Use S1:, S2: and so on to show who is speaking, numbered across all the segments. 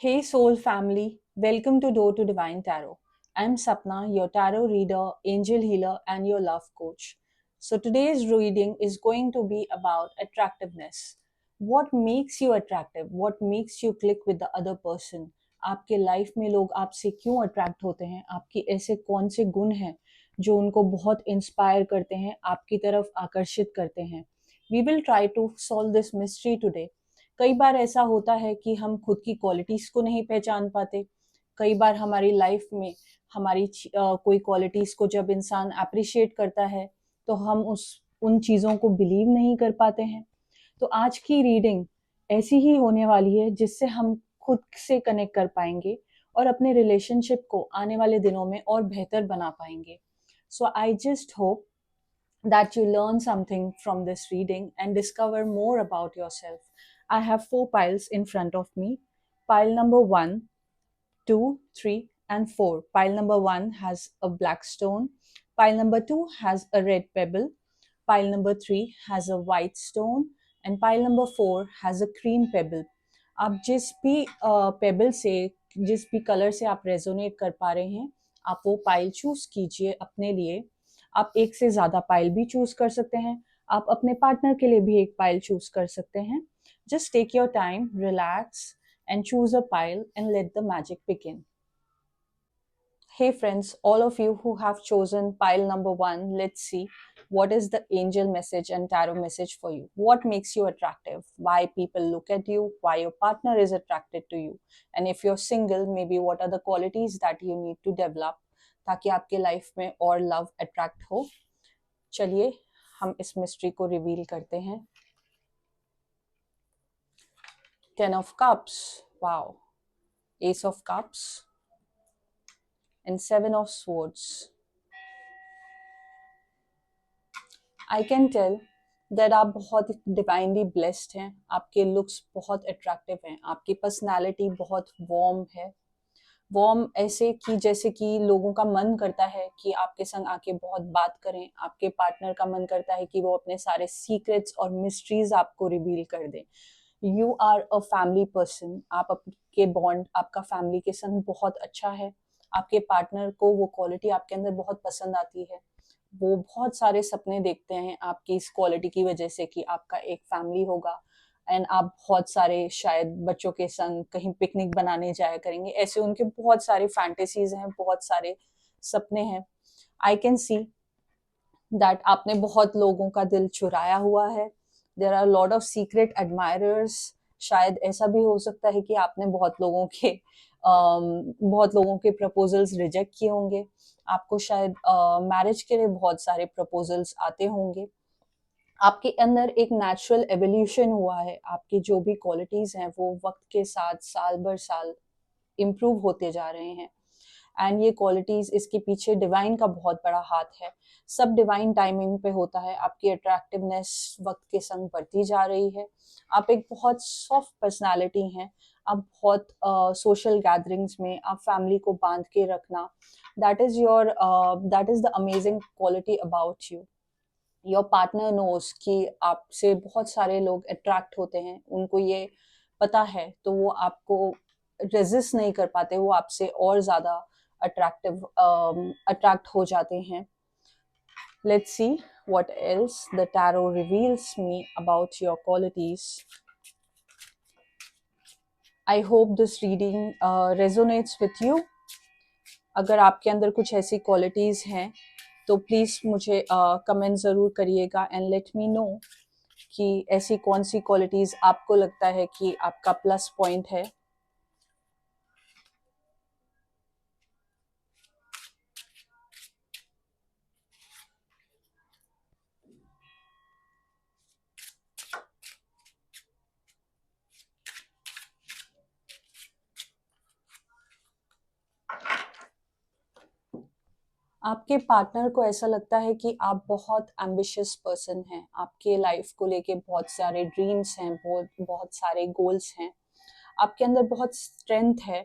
S1: Hey, soul family, welcome to Door to Divine Tarot. I'm Sapna, your tarot reader, angel healer, and your love coach. So, today's reading is going to be about attractiveness. What makes you attractive? What makes you click with the other person? आपके life में लोग आपसे क्यों attract होते हैं? आपके ऐसे कौन से गुण हैं जो उनको बहुत इंस्पायर करते हैं, आपकी तरफ आकर्षित करते हैं? We will try to solve this mystery today. कई बार ऐसा होता है कि हम खुद की क्वालिटीज को नहीं पहचान पाते। कई बार हमारी लाइफ में हमारी कोई क्वालिटीज को जब इंसान अप्रिशिएट करता है तो हम उस उन चीज़ों को बिलीव नहीं कर पाते हैं। तो आज की रीडिंग ऐसी ही होने वाली है जिससे हम खुद से कनेक्ट कर पाएंगे और अपने रिलेशनशिप को आने वाले दिनों में और बेहतर बना पाएंगे। So I just hope that you learn something from this reading and discover more about yourself. I have four piles in front of me. Pile number 1, 2, 3, and 4. Pile number 1 has a black stone. Pile number 2 has a red pebble. Pile number 3 has a white stone. And pile number 4 has a cream pebble. आप जिस भी payable से, जिस भी colour से आप resonate कर पा रहे हैं, आप वो पाइल चूज कीजिए अपने लिए। आप एक से ज्यादा पाइल भी चूज कर सकते हैं। आप अपने पार्टनर के लिए भी एक पाइल चूज कर सकते हैं। Just take your time, relax and choose a pile and let the magic begin. Hey friends, all of you who have chosen pile number 1, let's see what is the angel message and tarot message for you. What makes you attractive? Why people look at you? Why your partner is attracted to you? And if you're single, maybe what are the qualities that you need to develop ताकि आपके life में और love attract हो। चलिए हम इस mystery को reveal करते हैं। 10 of cups, wow, ace of cups, and 7 of swords. I can tell that आप बहुत divinely blessed हैं। आपके looks बहुत attractive हैं। आपकी personality बहुत warm है। warm ऐसे कि जैसे कि लोगों का मन करता है कि आपके संग आके बहुत बात करें। आपके पार्टनर का मन करता है कि वो अपने सारे सीक्रेट्स और मिस्ट्रीज आपको रिवील कर दें। You are a family person. आप आपके बॉन्ड आपका फैमिली के संग बहुत अच्छा है। आपके पार्टनर को वो क्वालिटी आपके अंदर बहुत पसंद आती है। वो बहुत सारे सपने देखते हैं आपकी इस क्वालिटी की वजह से कि आपका एक फैमिली होगा एंड आप बहुत सारे शायद बच्चों के संग कहीं पिकनिक बनाने जाया करेंगे। ऐसे उनके बहुत सारे फैंटेसीज हैं, बहुत सारे सपने हैं। आई कैन सी दैट आपने बहुत लोगों का दिल चुराया हुआ है। There are lot of secret admirers. शायद ऐसा भी हो सकता है कि आपने बहुत लोगों के प्रपोजल्स रिजेक्ट किए होंगे। आपको शायद मैरिज के लिए बहुत सारे प्रपोजल्स आते होंगे। आपके अंदर एक नेचुरल एवोल्यूशन हुआ है। आपकी जो भी क्वालिटीज हैं वो वक्त के साथ साल भर साल इम्प्रूव होते जा रहे हैं एंड ये क्वालिटीज, इसके पीछे डिवाइन का बहुत बड़ा हाथ है। सब डिवाइन टाइमिंग पे होता है। आपकी अट्रैक्टिवनेस वक्त के संग बढ़ती जा रही है। आप एक बहुत सॉफ्ट पर्सनालिटी हैं। आप बहुत सोशल गैदरिंग्स में आप फैमिली को बांध के रखना, that is the amazing quality about you. Your partner knows कि आपसे बहुत सारे लोग अट्रैक्ट होते हैं। उनको ये पता है तो वो आपको रेजिस्ट नहीं कर पाते। वो आपसे और ज्यादा अट्रैक्ट हो जाते हैं। Let's see what else the tarot reveals me about your qualities. I hope this reading resonates with you. अगर आपके अंदर कुछ ऐसी क्वालिटीज हैं तो प्लीज मुझे कमेंट जरूर करिएगा एंड लेट मी नो कि ऐसी कौन सी क्वालिटीज आपको लगता है कि आपका प्लस पॉइंट है। आपके पार्टनर को ऐसा लगता है कि आप बहुत एम्बिशियस पर्सन हैं। आपके लाइफ को लेके बहुत सारे ड्रीम्स हैं, बहुत बहुत सारे गोल्स हैं। आपके अंदर बहुत स्ट्रेंथ है।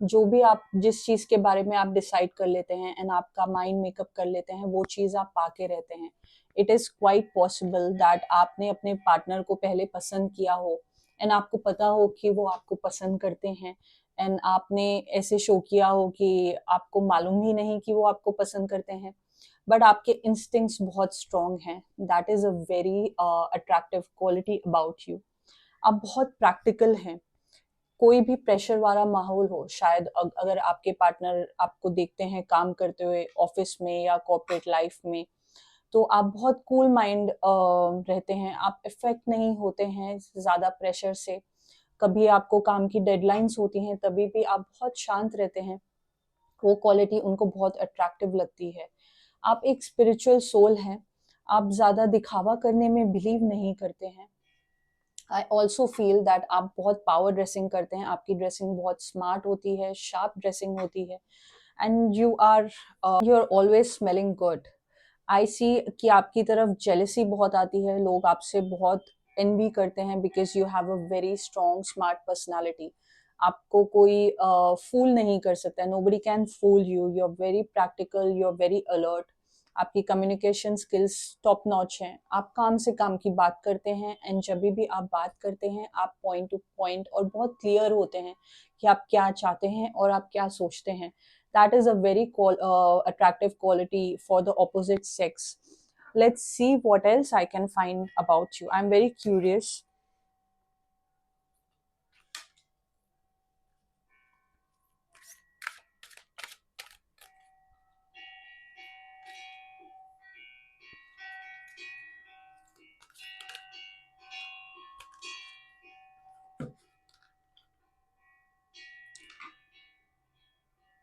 S1: जो भी आप जिस चीज के बारे में आप डिसाइड कर लेते हैं एंड आपका माइंड मेकअप कर लेते हैं, वो चीज आप पाके रहते हैं। It is quite possible that आपने अपने पार्टनर को पहले पसंद किया हो एंड आपको पता हो कि वो आपको पसंद करते हैं, एंड आपने ऐसे शो किया हो कि आपको मालूम ही नहीं कि वो आपको पसंद करते हैं, बट आपके इंस्टिंक्ट्स बहुत स्ट्रांग हैं. That is a very attractive quality about you. आप बहुत प्रैक्टिकल हैं. कोई भी प्रेशर वाला माहौल हो, शायद अगर आपके पार्टनर आपको देखते हैं काम करते हुए ऑफिस में या कॉर्पोरेट लाइफ में, तो आप बहुत कूल माइंड रहते हैं, आप इफेक्ट नहीं होते हैं ज़्यादा प्रेशर से. कभी आपको काम की डेडलाइंस होती हैं तभी भी आप बहुत शांत रहते हैं. वो क्वालिटी उनको बहुत अट्रैक्टिव लगती है. आप एक स्पिरिचुअल सोल हैं. आप ज़्यादा दिखावा करने में बिलीव नहीं करते हैं. आई ऑल्सो फील दैट आप बहुत पावर ड्रेसिंग करते हैं. आपकी ड्रेसिंग बहुत स्मार्ट होती है, शार्प ड्रेसिंग होती है, and you are always smelling good. I see कि आपकी तरफ जेलसी बहुत आती है. लोग आपसे बहुत एनवी करते हैं because you have a very strong smart personality. आपको कोई फूल नहीं कर सकता. Nobody can fool you. You are very practical, you are very alert. आपकी कम्युनिकेशन स्किल्स टॉप नॉच हैं. आप काम से काम की बात करते हैं, एंड जब भी आप बात करते हैं आप पॉइंट टू पॉइंट और बहुत क्लियर होते हैं कि आप क्या चाहते हैं और आप क्या सोचते हैं. That is a very attractive quality for the opposite sex. Let's see what else I can find about you. I'm very curious.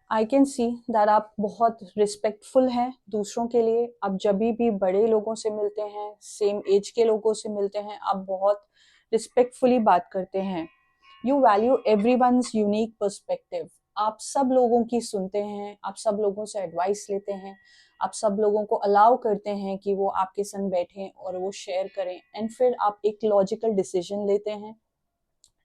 S1: I can see that आप बहुत रिस्पेक्टफुल हैं दूसरों के लिए. आप जब भी बड़े लोगों से मिलते हैं, सेम एज के लोगों से मिलते हैं, आप बहुत रिस्पेक्टफुली बात करते हैं. You value everyone's unique perspective. आप सब लोगों की सुनते हैं, आप सब लोगों से एडवाइस लेते हैं, आप सब लोगों को अलाउ करते हैं कि वो आपके संग बैठें और वो शेयर करें, एंड फिर आप एक लॉजिकल डिसीजन लेते हैं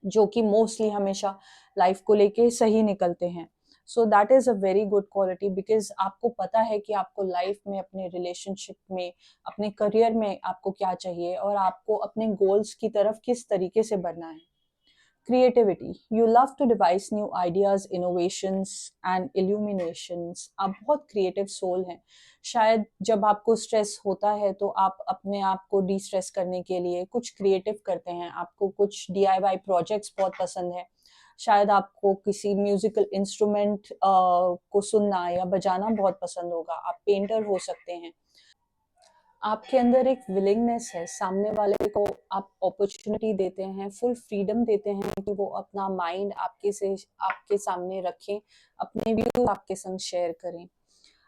S1: जो कि मोस्टली हमेशा लाइफ को लेके सही निकलते हैं. So that is a very good quality because आपको पता है कि आपको लाइफ में, अपने रिलेशनशिप में, अपने करियर में आपको क्या चाहिए और आपको अपने गोल्स की तरफ किस तरीके से बढ़ना है. Creativity. You love to devise new ideas, innovations and illuminations. आप बहुत क्रिएटिव सोल हैं. शायद जब आपको स्ट्रेस होता है तो आप अपने आप को डी स्ट्रेस करने के लिए कुछ क्रिएटिव करते हैं. आपको कुछ DIY प्रोजेक्ट्स बहुत पसंद है. शायद आपको किसी म्यूजिकल इंस्ट्रूमेंट को सुनना या बजाना बहुत पसंद होगा. आप पेंटर हो सकते हैं. आपके अंदर एक विलिंगनेस है. सामने वाले को आप अपॉर्चुनिटी देते हैं, फुल फ्रीडम देते हैं कि वो अपना माइंड आपके सामने रखें, अपने व्यू आपके संग शेयर करें.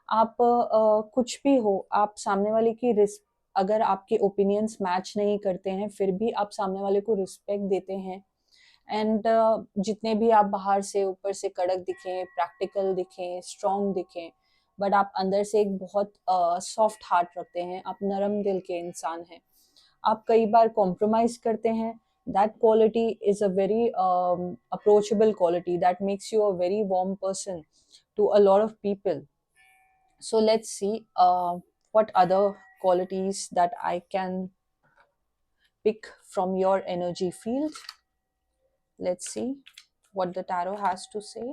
S1: आप कुछ भी हो, आप सामने वाले की अगर आपके ओपिनियंस मैच नहीं करते हैं फिर भी आप सामने वाले को रिस्पेक्ट देते हैं. एंड जितने भी आप बाहर से ऊपर से कड़क दिखें, प्रैक्टिकल दिखें, स्ट्रॉन्ग दिखें, बट आप अंदर से एक बहुत सॉफ्ट हार्ट रखते हैं. आप नरम दिल के इंसान हैं. आप कई बार कॉम्प्रोमाइज करते हैं. That quality is a very approachable quality that makes you a very warm person to a lot of people. So let's see what other qualities that I can pick from your energy field. Let's see what the tarot has to say.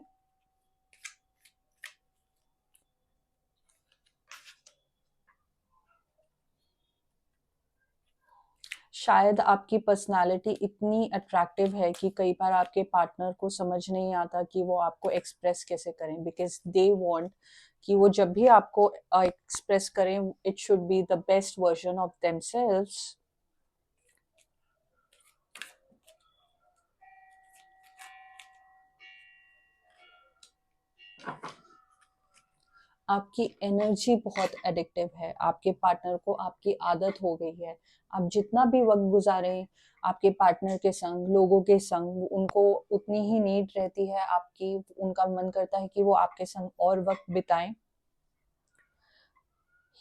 S1: शायद आपकी personality इतनी attractive है कि कई बार आपके partner को समझ नहीं आता कि वो आपको एक्सप्रेस कैसे करें, बिकॉज दे वांट कि वो जब भी आपको एक्सप्रेस करें, it should be the best version of themselves. आपकी एनर्जी बहुत एडिक्टिव है. आपके पार्टनर को आपकी आदत हो गई है. आप जितना भी वक्त गुजारें आपके पार्टनर के संग, लोगों के संग, उनको उतनी ही नीड रहती है आपकी. उनका मन करता है कि वो आपके संग और वक्त बिताएं.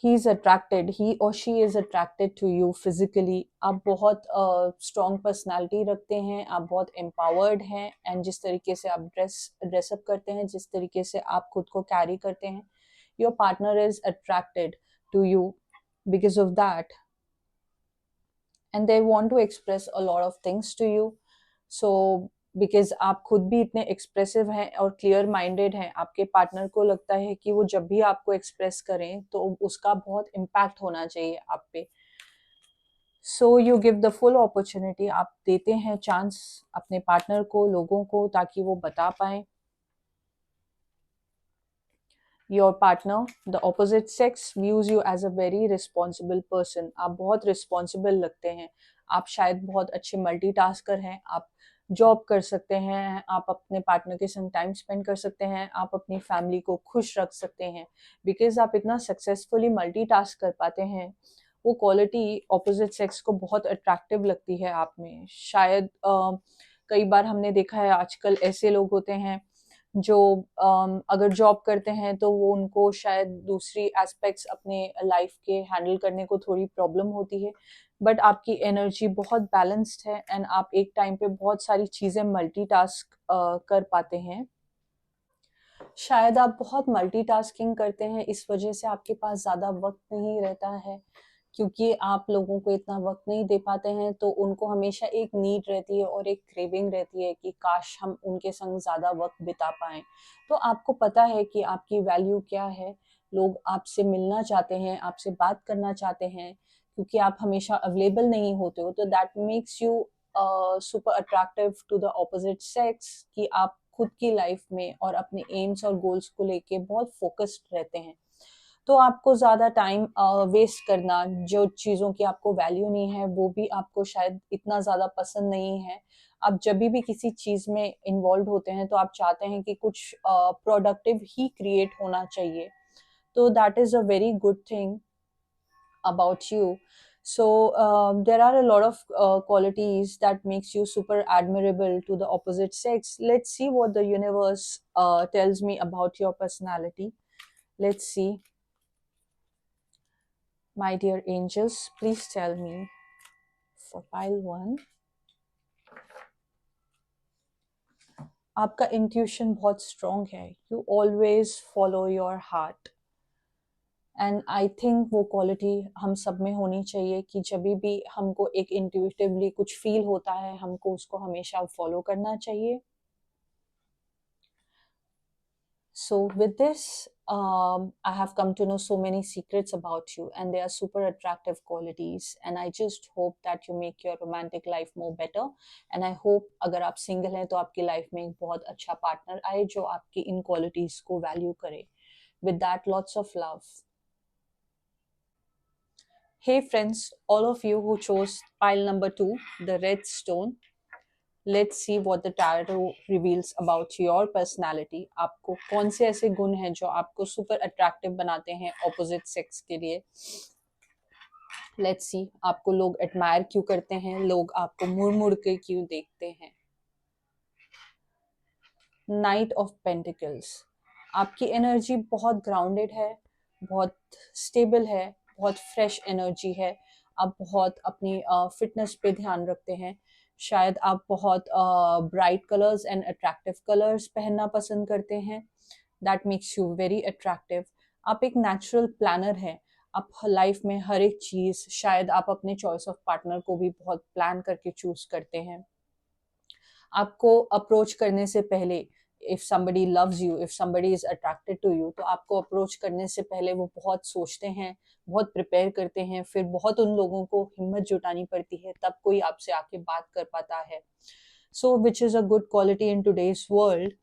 S1: he or she is attracted to you physically. आप बहुत स्ट्रॉन्ग पर्सनालिटी रखते हैं, आप बहुत एम्पावर्ड हैं, एंड जिस तरीके से आप ड्रेसअप करते हैं, जिस तरीके से आप खुद को कैरी करते हैं, your partner is attracted to you because of that, and they want to express a lot of things to you. So because आप खुद भी इतने एक्सप्रेसिव हैं और क्लियर माइंडेड हैं, आपके पार्टनर को लगता है कि वो जब भी आपको एक्सप्रेस करें तो उसका बहुत इम्पैक्ट होना चाहिए आप पे। So you give the full opportunity, आप देते हैं चांस अपने पार्टनर को, लोगों को, ताकि वो बता पाए। Your partner, the opposite sex, views you as a very responsible person. आप बहुत रिस्पॉन्सिबल लगते हैं, आप शायद बहुत अच्छे मल्टीटास्कर हैं, आप जॉब कर सकते हैं, आप अपने पार्टनर के संग टाइम स्पेंड कर सकते हैं, आप अपनी फैमिली को खुश रख सकते हैं, बिकॉज आप इतना सक्सेसफुली मल्टीटास्क कर पाते हैं। वो क्वालिटी ऑपोजिट सेक्स को बहुत अट्रैक्टिव लगती है आप में। शायद कई बार हमने देखा है आजकल ऐसे लोग होते हैं जो अगर जॉब करते हैं तो वो उनको शायद दूसरी एस्पेक्ट्स अपने लाइफ के हैंडल करने को थोड़ी प्रॉब्लम होती है, बट आपकी एनर्जी बहुत बैलेंस्ड है एंड आप एक टाइम पे बहुत सारी चीज़ें मल्टीटास्क कर पाते हैं। शायद आप बहुत मल्टीटास्किंग करते हैं, इस वजह से आपके पास ज़्यादा वक्त नहीं रहता है, क्योंकि आप लोगों को इतना वक्त नहीं दे पाते हैं, तो उनको हमेशा एक नीड रहती है और एक क्रेविंग रहती है कि काश हम उनके संग ज़्यादा वक्त बिता पाएं। तो आपको पता है कि आपकी वैल्यू क्या है, लोग आपसे मिलना चाहते हैं, आपसे बात करना चाहते हैं, क्योंकि आप हमेशा अवेलेबल नहीं होते हो। तो that makes you super attractive to the opposite sex, कि आप खुद की लाइफ में और अपने एम्स और गोल्स को लेके बहुत फोकस्ड रहते हैं। तो आपको ज़्यादा टाइम वेस्ट करना, जो चीज़ों की आपको वैल्यू नहीं है, वो भी आपको शायद इतना ज़्यादा पसंद नहीं है। आप जब भी किसी चीज़ में इन्वॉल्व होते हैं तो आप चाहते हैं कि कुछ प्रोडक्टिव ही क्रिएट होना चाहिए। तो that is a very good thing about you. So there are a lot of qualities that makes you super admirable to the opposite sex. Let's see what the universe tells me about your personality. Let's see. My dear angels, please tell me for pile 1. आपका intuition बहुत strong है, you always follow your heart, and I think वो quality हम सब में होनी चाहिए कि जब भी हमको एक इंट्यूटिवली कुछ फील होता है, हमको उसको हमेशा फॉलो करना चाहिए। So with this, I have come to know so many secrets about you, and they are super attractive qualities, and I just hope that you make your romantic life more better, and I hope अगर आप single हैं तो आपकी life में एक बहुत अच्छा partner आए जो आपकी इन qualities को value करे। With that, lots of love. Hey friends, all of you who chose pile number 2, the red stone, let's see what the tarot reveals about your personality. आपको कौन से ऐसे गुण हैं जो आपको super attractive बनाते हैं opposite sex के लिए। Let's see आपको लोग admire क्यों करते हैं, लोग आपको मुड़ मुड़ के क्यों देखते हैं। Knight of Pentacles, आपकी एनर्जी बहुत ग्राउंडेड है, बहुत स्टेबल है, बहुत फ्रेश एनर्जी है। आप बहुत अपनी फिटनेस पे ध्यान रखते हैं। शायद आप बहुत bright colours and attractive colours पहनना पसंद करते हैं। That makes you very attractive. आप एक नेचुरल प्लानर हैं, आप लाइफ में हर एक चीज़, शायद आप अपने चॉइस ऑफ पार्टनर को भी बहुत प्लान करके चूज करते हैं। आपको अप्रोच करने से पहले, if somebody loves you, if somebody is attracted to you, तो आपको अप्रोच करने से पहले वो बहुत सोचते हैं, बहुत प्रिपेयर करते हैं, फिर बहुत उन लोगों को हिम्मत जुटानी पड़ती है, तब कोई आपसे आके बात कर पाता है। So which is a good quality in today's world,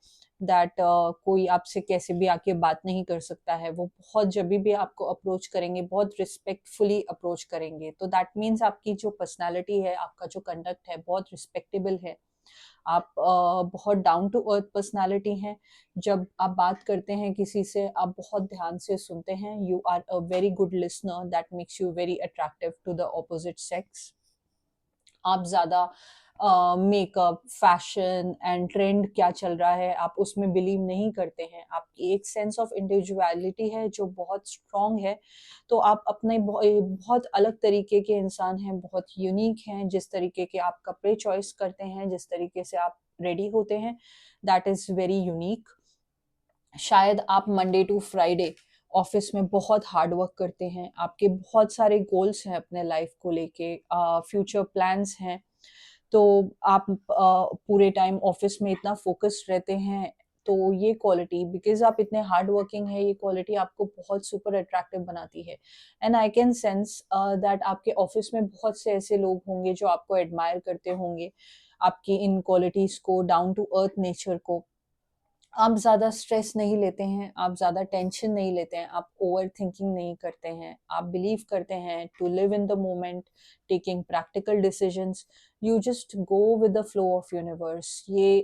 S1: that कोई आपसे कैसे भी आके बात नहीं कर सकता है। वो बहुत जब भी आपको अप्रोच करेंगे, बहुत रिस्पेक्टफुली अप्रोच करेंगे। तो दैट मीन्स आपकी जो पर्सनैलिटी है, आपका जो कंडक्ट है, बहुत रिस्पेक्टेबल है। आप बहुत डाउन टू अर्थ पर्सनालिटी हैं। जब आप बात करते हैं किसी से, आप बहुत ध्यान से सुनते हैं। You are a very good listener, that makes you very attractive to the opposite sex. आप ज़्यादा मेकअप, फैशन एंड ट्रेंड क्या चल रहा है, आप उसमें बिलीव नहीं करते हैं। आपकी एक सेंस ऑफ इंडिविजुअलिटी है जो बहुत स्ट्रॉन्ग है। तो आप अपने बहुत अलग तरीके के इंसान हैं, बहुत यूनिक हैं। जिस तरीके के आप कपड़े चॉइस करते हैं, जिस तरीके से आप रेडी होते हैं, दैट इज़ वेरी यूनिक। शायद आप मंडे टू फ्राइडे ऑफिस में बहुत हार्ड वर्क करते हैं, आपके बहुत सारे गोल्स हैं अपने लाइफ को लेके, फ्यूचर प्लान्स हैं। तो आप पूरे टाइम ऑफिस में इतना फोकस्ड रहते हैं, तो ये क्वालिटी, बिकॉज आप इतने हार्ड वर्किंग है, ये क्वालिटी आपको बहुत सुपर अट्रैक्टिव बनाती है। And I can sense that आपके ऑफिस में बहुत से ऐसे लोग होंगे जो आपको एडमायर करते होंगे, आपकी इन क्वालिटीज को, डाउन टू अर्थ नेचर को। आप ज़्यादा स्ट्रेस नहीं लेते हैं, आप ज़्यादा टेंशन नहीं लेते हैं, आप ओवर थिंकिंग नहीं करते हैं, आप बिलीव करते हैं to live in the moment, taking practical decisions. You just go with the flow of universe. ये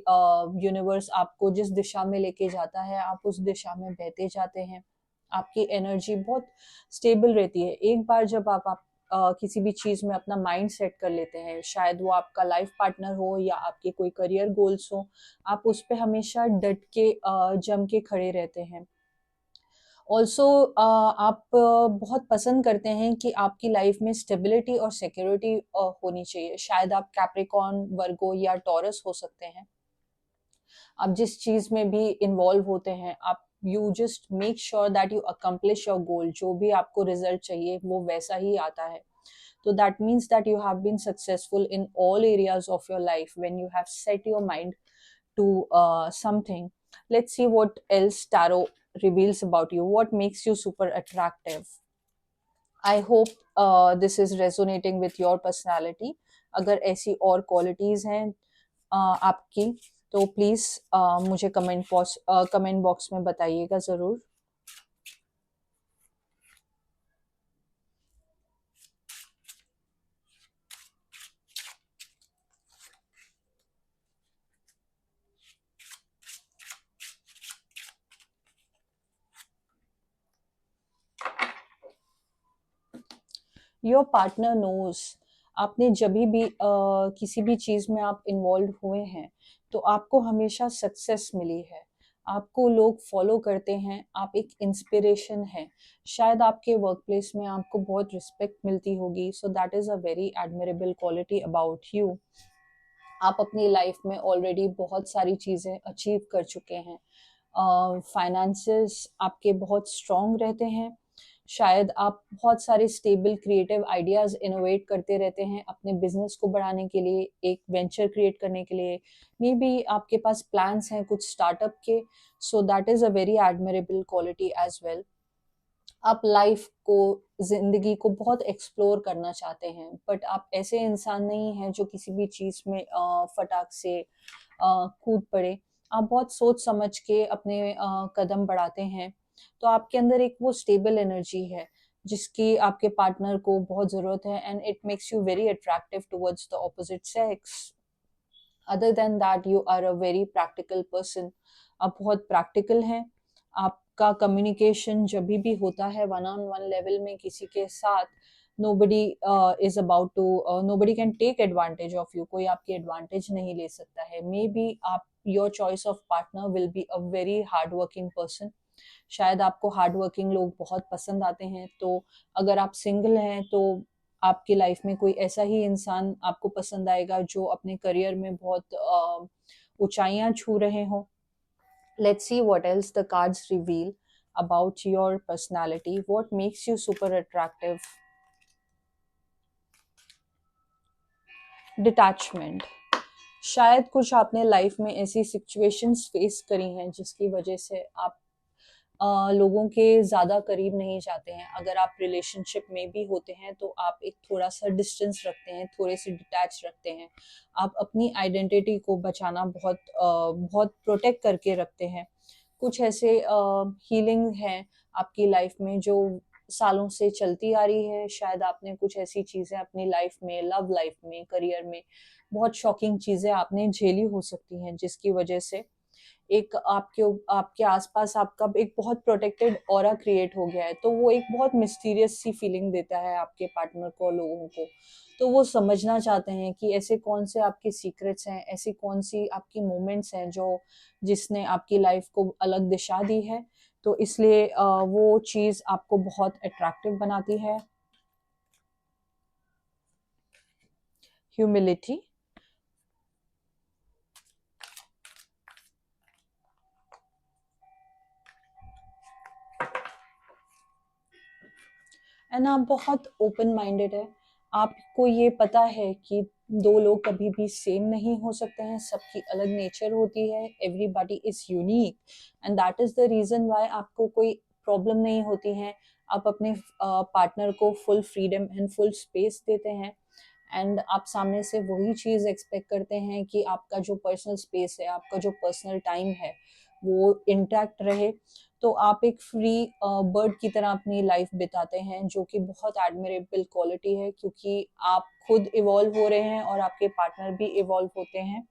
S1: यूनिवर्स आपको जिस दिशा में लेके जाता है, आप उस दिशा में बहते जाते हैं। आपकी एनर्जी बहुत स्टेबल रहती है। एक बार जब आप किसी भी चीज में अपना माइंड सेट कर लेते हैं, शायद वो आपका लाइफ पार्टनर हो या आपके कोई करियर गोल्स हो, आप उस पे हमेशा डट के जम के खड़े रहते हैं। ऑल्सो आप बहुत पसंद करते हैं कि आपकी लाइफ में स्टेबिलिटी और सिक्योरिटी होनी चाहिए। शायद आप कैप्रिकॉर्न, वर्गो या टॉरस हो सकते हैं। आप जिस चीज में भी इन्वॉल्व होते हैं, आप you just make sure that you accomplish your goal. जो भी आपको रिजल्ट चाहिए वो वैसा ही आता है। So that means that you have been successful in all areas of your life when you have set your mind to something. Let's see what else tarot reveals about you. What makes you super attractive? I hope this is resonating with your personality. अगर ऐसी और qualities हैं आपकी, तो please मुझे comment box में बताइएगा जरूर। Your partner knows. आपने जब भी किसी भी चीज में आप इन्वॉल्व हुए हैं, तो आपको हमेशा सक्सेस मिली है। आपको लोग फॉलो करते हैं, आप एक इंस्पिरेशन है। शायद आपके वर्क प्लेस में आपको बहुत रिस्पेक्ट मिलती होगी। सो that is a very admirable quality about you. आप अपनी लाइफ में ऑलरेडी बहुत सारी चीजें अचीव कर चुके हैं। फाइनेंसेस आपके बहुत स्ट्रांग रहते हैं। शायद आप बहुत सारे स्टेबल क्रिएटिव आइडियाज इनोवेट करते रहते हैं अपने बिजनेस को बढ़ाने के लिए, एक वेंचर क्रिएट करने के लिए। मे बी आपके पास प्लान्स हैं कुछ स्टार्टअप के। So that is a very admirable quality as well. आप लाइफ को, जिंदगी को बहुत एक्सप्लोर करना चाहते हैं, बट आप ऐसे इंसान नहीं हैं जो किसी भी चीज में फटाक से कूद पड़े। आप बहुत सोच समझ के अपने कदम बढ़ाते हैं। तो आपके अंदर एक वो स्टेबल एनर्जी है जिसकी आपके पार्टनर को बहुत जरूरत है, and it makes you very attractive towards the opposite sex. Other than that you are a very practical person. आप बहुत प्रैक्टिकल हैं। आपका कम्युनिकेशन जब भी होता है वन ऑन वन लेवल में किसी के साथ, nobody is about to nobody can take advantage of you। कोई आपकी एडवांटेज नहीं ले सकता है। मे बी आप, your choice of partner will be a very hard working person. शायद आपको हार्ड वर्किंग लोग बहुत पसंद आते हैं। तो अगर आप सिंगल हैं, तो आपकी लाइफ में कोई ऐसा ही इंसान आपको पसंद आएगा जो अपने करियर में बहुत ऊंचाइयां छू रहे हों। Let's see what else the cards reveal about your personality. What makes you super attractive? Detachment। शायद कुछ आपने लाइफ में ऐसी सिचुएशंस फेस करी हैं जिसकी वजह से आप लोगों के ज़्यादा करीब नहीं जाते हैं। अगर आप रिलेशनशिप में भी होते हैं तो आप एक थोड़ा सा डिस्टेंस रखते हैं, थोड़े से डिटैच रखते हैं। आप अपनी आइडेंटिटी को बचाना बहुत प्रोटेक्ट करके रखते हैं। कुछ ऐसे हीलिंग है आपकी लाइफ में जो सालों से चलती आ रही है। शायद आपने कुछ ऐसी चीज़ें अपनी लाइफ में, लव लाइफ में, करियर में, बहुत शॉकिंग चीज़ें आपने झेली हो सकती हैं, जिसकी वजह से एक आपके आपके आसपास आपका एक बहुत प्रोटेक्टेड ऑरा क्रिएट हो गया है। तो वो एक बहुत मिस्टीरियस सी फीलिंग देता है आपके पार्टनर को, लोगों को। तो वो समझना चाहते हैं कि ऐसे कौन से आपके सीक्रेट्स हैं, ऐसी कौन सी आपकी मोमेंट्स हैं जो जिसने आपकी लाइफ को अलग दिशा दी है। तो इसलिए वो चीज़ आपको बहुत अट्रैक्टिव बनाती है। ह्यूमिलिटी। एंड आप बहुत ओपन माइंडेड है। आपको ये पता है कि दो लोग कभी भी सेम नहीं हो सकते हैं, सबकी अलग नेचर होती है, everybody is unique and that is the reason why आपको कोई प्रॉब्लम नहीं होती है। आप अपने पार्टनर को full freedom and full space देते हैं एंड आप सामने से वही चीज़ एक्सपेक्ट करते हैं कि आपका जो पर्सनल स्पेस है, आपका जो पर्सनल टाइम है, वो इंटैक्ट रहे। तो आप एक फ्री बर्ड की तरह अपनी लाइफ बिताते हैं, जो कि बहुत एडमिरेबल क्वालिटी है, क्योंकि आप खुद इवॉल्व हो रहे हैं और आपके पार्टनर भी इवॉल्व होते हैं।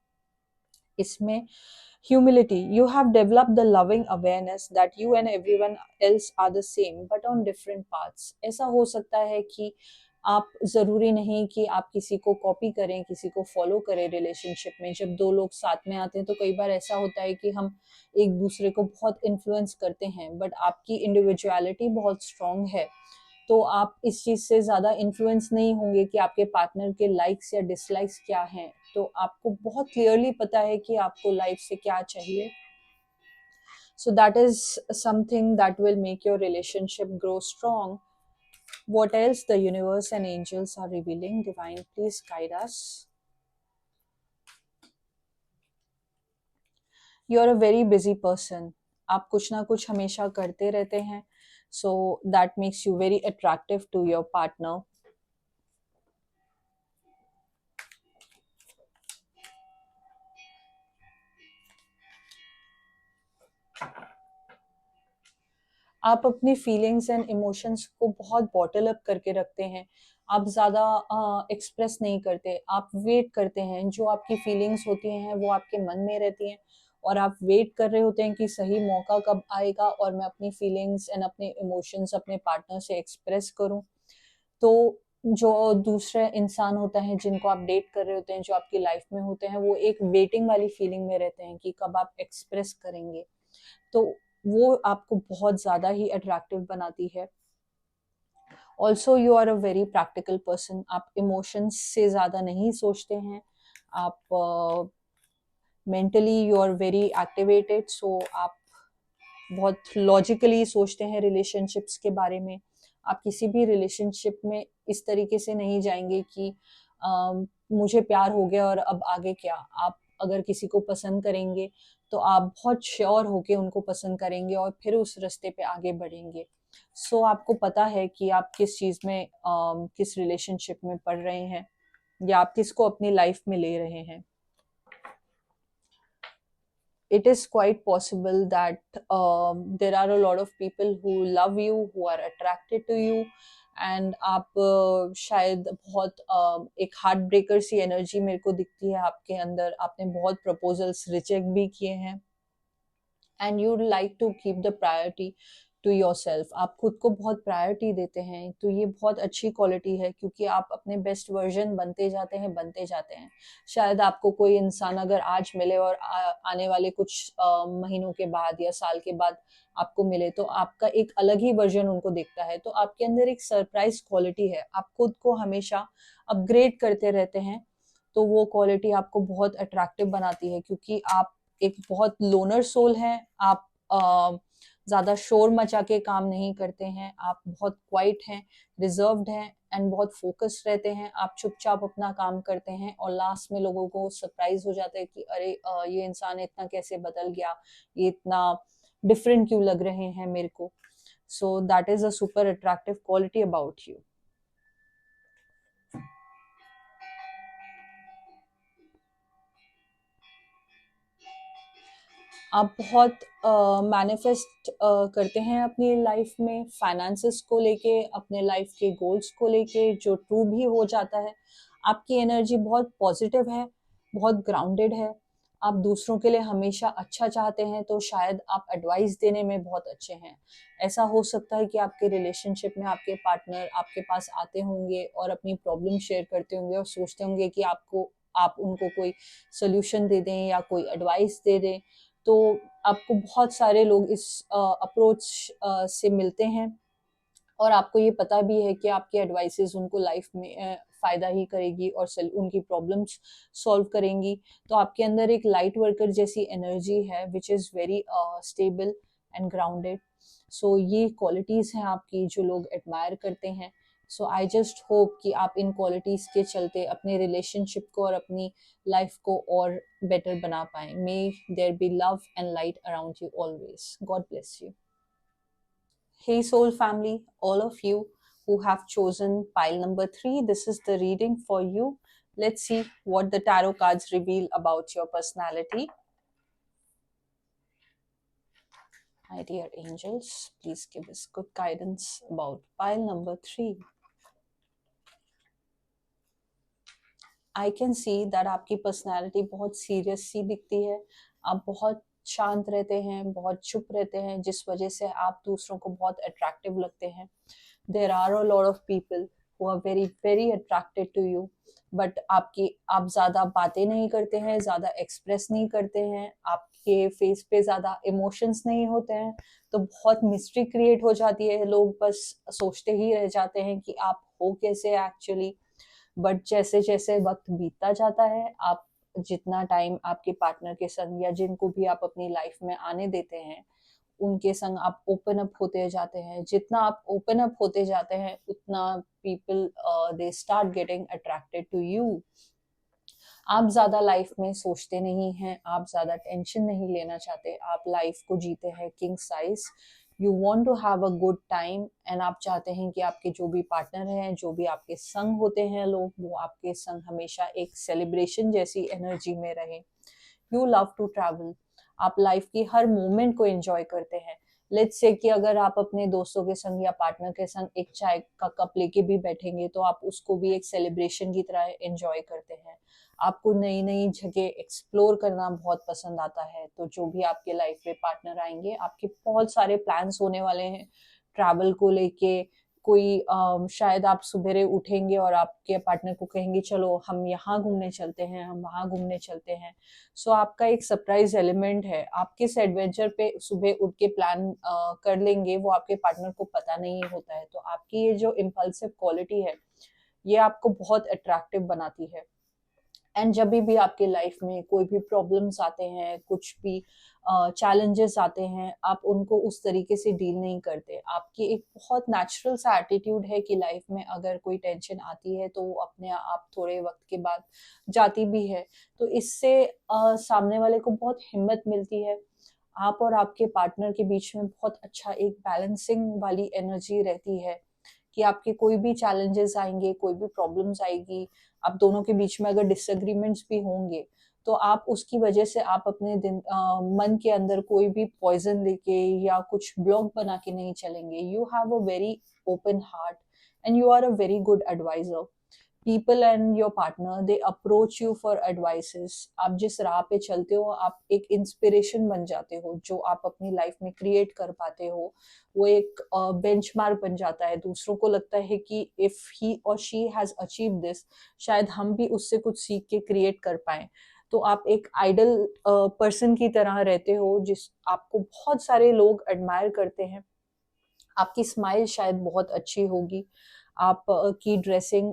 S1: इसमें humility, you have developed the loving awareness that you and everyone else are the same but on different paths। ऐसा हो सकता है कि आप जरूरी नहीं कि आप किसी को कॉपी करें, किसी को फॉलो करें। रिलेशनशिप में जब दो लोग साथ में आते हैं तो कई बार ऐसा होता है कि हम एक दूसरे को बहुत इन्फ्लुएंस करते हैं, बट आपकी इंडिविजुअलिटी बहुत स्ट्रांग है, तो आप इस चीज से ज्यादा इन्फ्लुएंस नहीं होंगे कि आपके पार्टनर के लाइक्स या डिसलाइक्स क्या हैं। तो आपको बहुत क्लियरली पता है कि आपको लाइफ से क्या चाहिए। So that is something that will make your relationship grow strong. What else the universe and angels are revealing? Divine, please guide us. You are a very busy person. आप कुछ ना कुछ हमेशा करते रहते हैं, so that makes you very attractive to your partner. आप अपनी फीलिंग्स एंड इमोशंस को बहुत बॉटल अप करके रखते हैं। आप ज़्यादा एक्सप्रेस नहीं करते, आप वेट करते हैं। जो आपकी फीलिंग्स होती हैं वो आपके मन में रहती हैं और आप वेट कर रहे होते हैं कि सही मौका कब आएगा और मैं अपनी फीलिंग्स एंड अपने इमोशंस अपने पार्टनर से एक्सप्रेस करूं। तो जो दूसरे इंसान होता है जिनको आप डेट कर रहे होते हैं, जो आपकी लाइफ में होते हैं, वो एक वेटिंग वाली फीलिंग में रहते हैं कि कब आप एक्सप्रेस करेंगे। तो वो आपको बहुत ज़्यादा ही अट्रैक्टिव बनाती है। Also you are a very practical person. आप इमोशंस से ज़्यादा नहीं सोचते हैं। आप mentally you are very activated, so आप बहुत लॉजिकली सोचते हैं रिलेशनशिप्स के बारे में। आप किसी भी रिलेशनशिप में इस तरीके से नहीं जाएंगे कि मुझे प्यार हो गया और अब आगे क्या। आप अगर किसी को पसंद करेंगे तो आप बहुत श्योर होके उनको पसंद करेंगे और फिर उस रास्ते पे आगे बढ़ेंगे। सो आपको पता है कि आप किस चीज़ में किस रिलेशनशिप में पढ़ रहे हैं या आप किसको अपनी लाइफ में ले रहे हैं। it is quite possible that there are a lot of people who love you, who are attracted to you, and आप शायद बहुत एक हार्ट ब्रेकर सी एनर्जी मेरे को दिखती है आपके अंदर। आपने बहुत प्रपोजल्स रिजेक्ट भी किए हैं and you like to keep the priority to your self. आप खुद को बहुत प्रायोरिटी देते हैं, तो ये बहुत अच्छी क्वालिटी है, क्योंकि आप अपने बेस्ट वर्जन बनते जाते हैं। शायद आपको कोई इंसान अगर आज मिले और आने वाले कुछ महीनों के बाद या साल के बाद आपको मिले, तो आपका एक अलग ही वर्जन उनको दिखता है। तो आपके अंदर एक सरप्राइज क्वालिटी है, आप खुद को हमेशा अपग्रेड करते रहते हैं। तो वो क्वालिटी आपको बहुत अट्रैक्टिव बनाती है, क्योंकि आप एक बहुत लोनर सोल हैं। आप ज़्यादा शोर मचा के काम नहीं करते हैं। आप बहुत क्वाइट हैं, रिजर्व्ड हैं एंड बहुत फोकस्ड रहते हैं। आप चुपचाप अपना काम करते हैं और लास्ट में लोगों को सरप्राइज हो जाता है कि अरे ये इंसान इतना कैसे बदल गया, ये इतना डिफरेंट क्यों लग रहे हैं मेरे को। सो that is a super attractive quality about you. आप बहुत मैनिफेस्ट करते हैं अपनी लाइफ में, फाइनेंसेस को लेके, अपने लाइफ के गोल्स को लेके, जो ट्रू भी हो जाता है। आपकी एनर्जी बहुत पॉजिटिव है, बहुत ग्राउंडेड है। आप दूसरों के लिए हमेशा अच्छा चाहते हैं, तो शायद आप एडवाइस देने में बहुत अच्छे हैं। ऐसा हो सकता है कि आपके रिलेशनशिप में आपके पार्टनर आपके पास आते होंगे और अपनी प्रॉब्लम शेयर करते होंगे और सोचते होंगे कि आप उनको कोई सोल्यूशन दे दें या कोई एडवाइस दे दें। तो आपको बहुत सारे लोग इस अप्रोच से मिलते हैं और आपको ये पता भी है कि आपकी एडवाइसेस उनको लाइफ में फ़ायदा ही करेगी और उनकी प्रॉब्लम्स सॉल्व करेंगी। तो आपके अंदर एक लाइट वर्कर जैसी एनर्जी है, which is very stable and grounded. So ये क्वालिटीज़ हैं आपकी जो लोग एडमायर करते हैं। सो आई जस्ट होप कि आप इन क्वालिटीज के चलते अपने रिलेशनशिप को और अपनी लाइफ को और बेटर बना पाएं. May there be love and light around you always. God bless you. Hey, soul family, all of you who have chosen pile number 3, this is the reading for you. Let's see what the tarot cards reveal about your personality. My dear angels, please give us good guidance about pile number 3. I can see that आपकी personality बहुत serious सी दिखती है. आप बहुत शांत रहते हैं, बहुत चुप रहते हैं, जिस वजह से आप दूसरों को बहुत अट्रैक्टिव लगते हैं. There are a lot of people who are very very attracted to you, but आप ज़्यादा बातें नहीं करते हैं, ज़्यादा एक्सप्रेस नहीं करते हैं, आपके फेस पे ज़्यादा इमोशंस नहीं होते हैं, तो बहुत मिस्ट्री क्रिएट हो जाती है. लोग बस सोचते ही रह जाते हैं कि आप हो कैसे एक्चुअली. बट जैसे जैसे वक्त बीतता जाता है, आप जितना टाइम आपके पार्टनर के संग या जिनको भी आप अपनी लाइफ में आने देते हैं, उनके संग आप ओपन अप होते जाते हैं. जितना आप ओपन अप होते जाते हैं, उतना people they start getting attracted to you. आप ज्यादा लाइफ में सोचते नहीं हैं, आप ज्यादा टेंशन नहीं लेना चाहते, आप लाइफ को जीते हैं king size. You want to have a good time and आप चाहते हैं कि आपके जो भी पार्टनर हैं, जो भी आपके संग होते हैं लोग, वो आपके संग हमेशा एक सेलिब्रेशन जैसी एनर्जी में रहे. You love to travel. आप लाइफ की हर मोमेंट को एंजॉय करते हैं. लेट्स से कि अगर आप अपने दोस्तों के संग या पार्टनर के संग एक चाय का कप लेके भी बैठेंगे, तो आप उसको भी एक सेलिब्रेशन की तरह एंजॉय करते हैं. आपको नई नई जगह एक्सप्लोर करना बहुत पसंद आता है. तो जो भी आपके लाइफ में पार्टनर आएंगे, आपके बहुत सारे प्लान्स होने वाले हैं ट्रैवल को लेके. कोई शायद आप सुबेरे उठेंगे और आपके पार्टनर को कहेंगे चलो हम यहाँ घूमने चलते हैं, हम वहाँ घूमने चलते हैं. सो आपका एक सरप्राइज एलिमेंट है. आप किस एडवेंचर पे सुबह उठ के प्लान कर लेंगे, वो आपके पार्टनर को पता नहीं होता है. तो आपकी ये जो इम्पल्सिव क्वालिटी है, ये आपको बहुत अट्रैक्टिव बनाती है. एंड जब भी आपके लाइफ में कोई भी प्रॉब्लम्स आते हैं, कुछ भी चैलेंजेस आते हैं, आप उनको उस तरीके से डील नहीं करते. आपकी एक बहुत नेचुरल सा एटीट्यूड है कि लाइफ में अगर कोई टेंशन आती है तो वो अपने आप थोड़े वक्त के बाद जाती भी है. तो इससे सामने वाले को बहुत हिम्मत मिलती है. आप और आपके पार्टनर के बीच में बहुत अच्छा एक बैलेंसिंग वाली एनर्जी रहती है कि आपके कोई भी चैलेंजेस आएंगे, कोई भी प्रॉब्लम्स आएगी, आप दोनों के बीच में अगर डिसएग्रीमेंट्स भी होंगे, तो आप उसकी वजह से आप अपने मन के अंदर कोई भी पॉइजन लेके या कुछ ब्लॉक बना के नहीं चलेंगे. You have a very open heart and you are a very good advisor. People and your partner they approach you for advices. आप जिस राह पे चलते हो, आप एक इंस्पिरेशन बन जाते हो. जो आप अपनी लाइफ में क्रिएट कर पाते हो, वो एक बेंचमार्क बन जाता है. दूसरों को लगता है कि इफ ही और शी हैज अचीव दिस, शायद हम भी उससे कुछ सीख के क्रिएट कर पाए. तो आप एक आइडल पर्सन की तरह रहते हो, जिस आपको बहुत सारे लोग एडमायर करते हैं. आपकी स्माइल शायद बहुत अच्छी होगी. आप की dressing,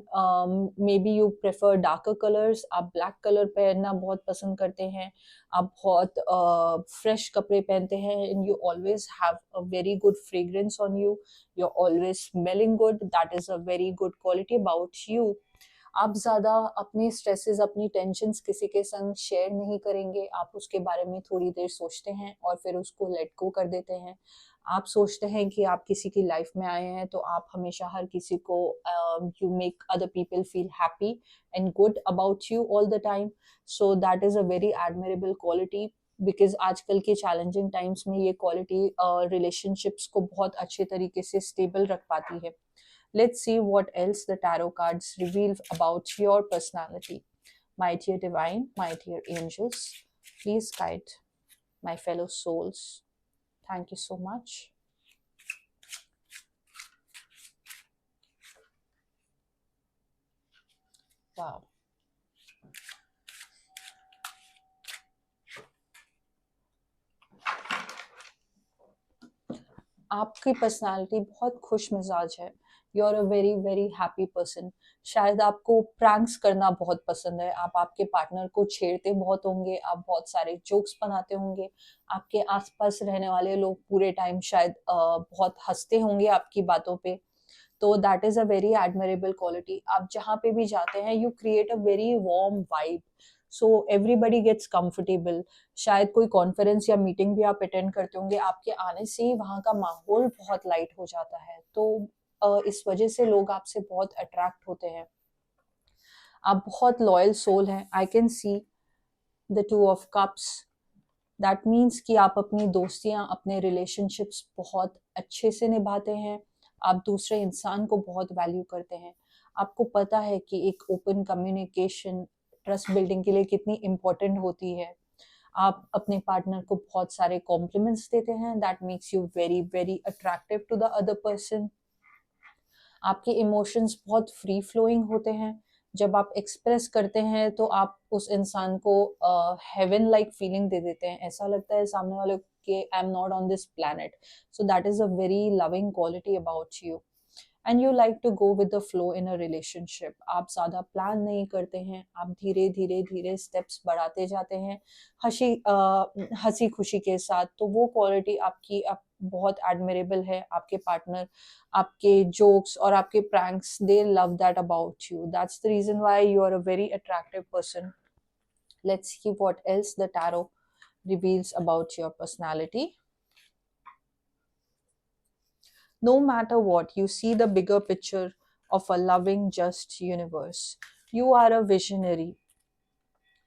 S1: may be you prefer darker colours. आप ब्लैक कलर पहनना बहुत पसंद करते हैं. आप बहुत फ्रेश कपड़े पहनते हैं and you always have a very good fragrance on you. You are always smelling good. That is a very good quality about you. आप ज़्यादा अपनी स्ट्रेसेस, अपनी टेंशन्स किसी के संग शेयर नहीं करेंगे. आप उसके बारे में थोड़ी देर सोचते हैं और फिर उसको लेट गो कर देते हैं. आप सोचते हैं कि आप किसी की लाइफ में आए हैं, तो आप हमेशा हर किसी को you make other people feel happy and good about you all the time. So that is a very admirable quality, because आजकल के चैलेंजिंग टाइम्स में ये क्वालिटी रिलेशनशिप्स को बहुत अच्छे तरीके से स्टेबल रख पाती है. Let's see what else the tarot cards reveal about your personality. My dear divine, my dear angels, please guide my fellow souls. Thank you so much. Wow. आपकी पर्सनालिटी बहुत खुश मिजाज है. You are a very very happy person. शायद आपको pranks करना बहुत पसंद है. आप आपके पार्टनर को छेड़ते बहुत होंगे, आप बहुत सारे जोक्स बनाते होंगे. आपके आसपास रहने वाले लोग पूरे टाइम शायद बहुत हंसते होंगे आपकी बातों पे. तो that is a very admirable quality. आप जहाँ पे भी जाते हैं you create a very warm vibe, so everybody gets comfortable. शायद कोई कॉन्फ्रेंस या मीटिंग भी आप अटेंड करते होंगे, आपके आने से ही वहाँ का माहौल बहुत लाइट हो जाता है. तो इस वजह से लोग आपसे बहुत अट्रैक्ट होते हैं. आप बहुत लॉयल सोल हैं. आई can see the two of cups. That means कि आप अपनी दोस्तियां, अपने रिलेशनशिप्स बहुत अच्छे से निभाते हैं. आप दूसरे इंसान को बहुत वैल्यू करते हैं. आपको पता है कि एक ओपन कम्युनिकेशन ट्रस्ट बिल्डिंग के लिए कितनी इम्पोर्टेंट होती है. आप अपने पार्टनर को बहुत सारे कॉम्प्लीमेंट्स देते हैं. That makes you very very attractive to the other person. आपके इमोशंस बहुत फ्री फ्लोइंग होते हैं. जब आप एक्सप्रेस करते हैं तो आप उस इंसान को हेवन लाइक फीलिंग दे देते हैं. ऐसा लगता है सामने वाले के I am not on this planet. So that is a very loving quality about you. And you like to go with the flow in a relationship. आप ज़्यादा प्लान नहीं करते हैं. आप धीरे धीरे धीरे स्टेप्स बढ़ाते जाते हैं हंसी खुशी के साथ. तो वो क्वालिटी आपकी आप बहुत एडमिरेबल है. आपके पार्टनर आपके जोक्स और आपके pranks they love that about you. That's the reason why you are a very attractive person. Let's see what else the tarot reveals about your personality. No matter what, you see the bigger picture of a loving, just universe. You are a visionary.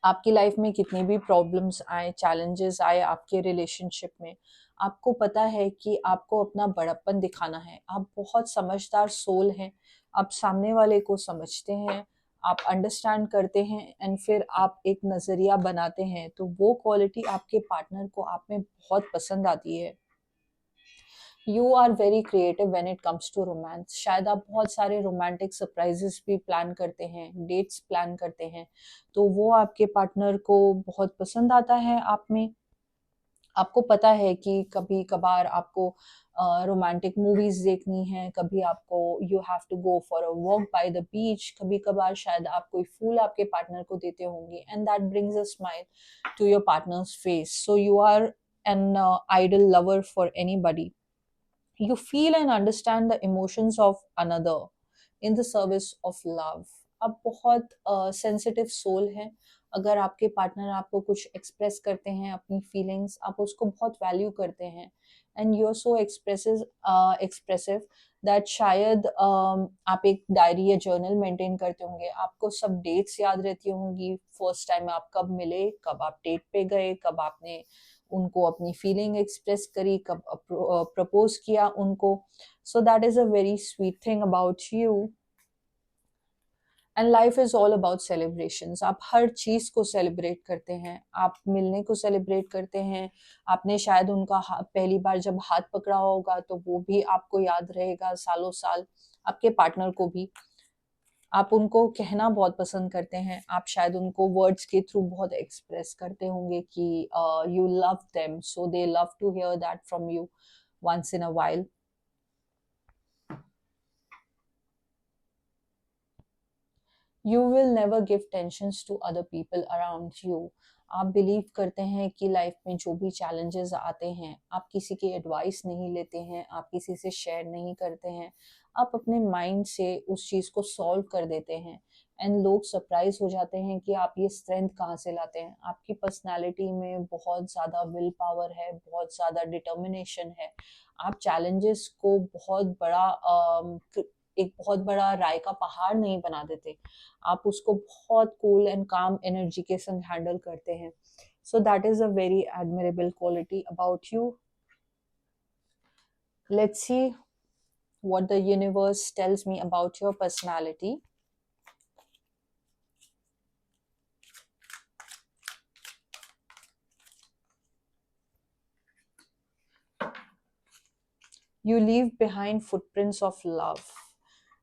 S1: आपकी life में कितनी भी problems आए, challenges आए आपके relationship में, आपको पता है कि आपको अपना बड़प्पन दिखाना है. आप बहुत समझदार सोल हैं. आप सामने वाले को समझते हैं, आप अंडरस्टैंड करते हैं एंड फिर आप एक नज़रिया बनाते हैं. तो वो क्वालिटी आपके पार्टनर को आप में बहुत पसंद आती है. You are very creative when it comes to romance. शायद आप बहुत सारे रोमांटिक सरप्राइजेस भी प्लान करते हैं, डेट्स प्लान करते हैं. तो वो आपके पार्टनर को बहुत पसंद आता है आप में. आपको पता है कि कभी कभार आपको रोमांटिक मूवीज देखनी है, कभी आपको you have to go for a walk by the beach, कभी कभार शायद आप कोई फूल आपके पार्टनर को देते होंगे and that brings a smile to your partner's face. So you are an ideal lover for anybody. You feel and understand the emotions of another in the service of love. आप बहुत sensitive soul हैं. अगर आपके partner आपको कुछ express करते हैं अपनी फीलिंग्स, आप उसको बहुत वैल्यू करते हैं and you are so expressive that शायद आप एक डायरी या जर्नल मेंटेन करते होंगे. आपको सब डेट्स याद रहती होंगी, फर्स्ट टाइम आप कब मिले, कब आप डेट पे गए, कब आपने उनको अपनी फीलिंग एक्सप्रेस करी, कब प्रपोज किया उनको. सो that is a very sweet thing about you. And life is all about celebrations. आप हर चीज को सेलिब्रेट करते हैं. आप मिलने को सेलिब्रेट करते हैं. आपने शायद उनका पहली बार जब हाथ पकड़ा होगा तो वो भी आपको याद रहेगा सालों साल. आपके पार्टनर को भी. आप उनको कहना बहुत पसंद करते हैं. आप शायद उनको वर्ड्स के थ्रू बहुत एक्सप्रेस करते होंगे कि you love them, so they love to hear that from you once in a while. You will never give tensions to other people around you. आप बिलीव करते हैं कि लाइफ में जो भी चैलेंजेस आते हैं, आप किसी की एडवाइस नहीं लेते हैं, आप किसी से शेयर नहीं करते हैं. आप अपने माइंड से उस चीज़ को सॉल्व कर देते हैं एंड लोग सरप्राइज हो जाते हैं कि आप ये स्ट्रेंथ कहाँ से लाते हैं. आपकी पर्सनालिटी में बहुत ज़्यादा विल पावर है, बहुत ज़्यादा डिटर्मिनेशन है. आप चैलेंजेस को एक बहुत बड़ा राय का पहाड़ नहीं बना देते. आप उसको बहुत कूल एंड काम एनर्जी के संग हैंडल करते हैं. So that is a very admirable quality about you. Let's see what the universe tells me about your personality. You leave behind footprints of love.